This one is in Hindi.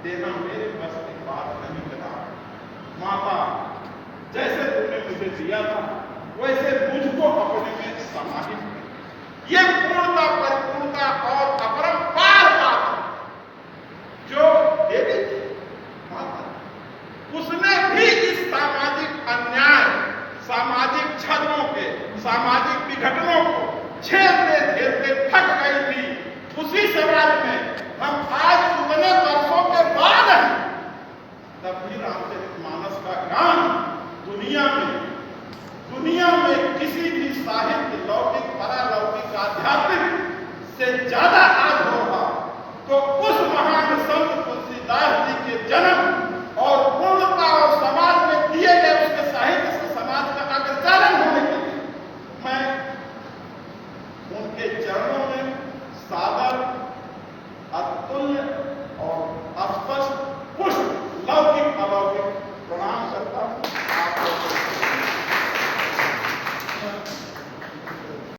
देना मेरे बस की बात नहीं बता। दिया था, वैसे मुझको अपने में समाहित कर। ये पूर्णता, परिपूर्णता और अपरंपार बात जो देवी थी माता, उसने भी इस सामाजिक अन्याय, सामाजिक छदों के, सामाजिक विघटनों को झेलते झेलते थक गई थी। उसी समाज में हम आज उतने वर्षों के बाद हैं, तब भी रामचरितमानस का गान दुनिया में किसी भी साहित्य, लौकिक, पारलौकिक, आध्यात्मिक से ज्यादा आज होगा तो उस महान संत तुलसीदास जी के जन्म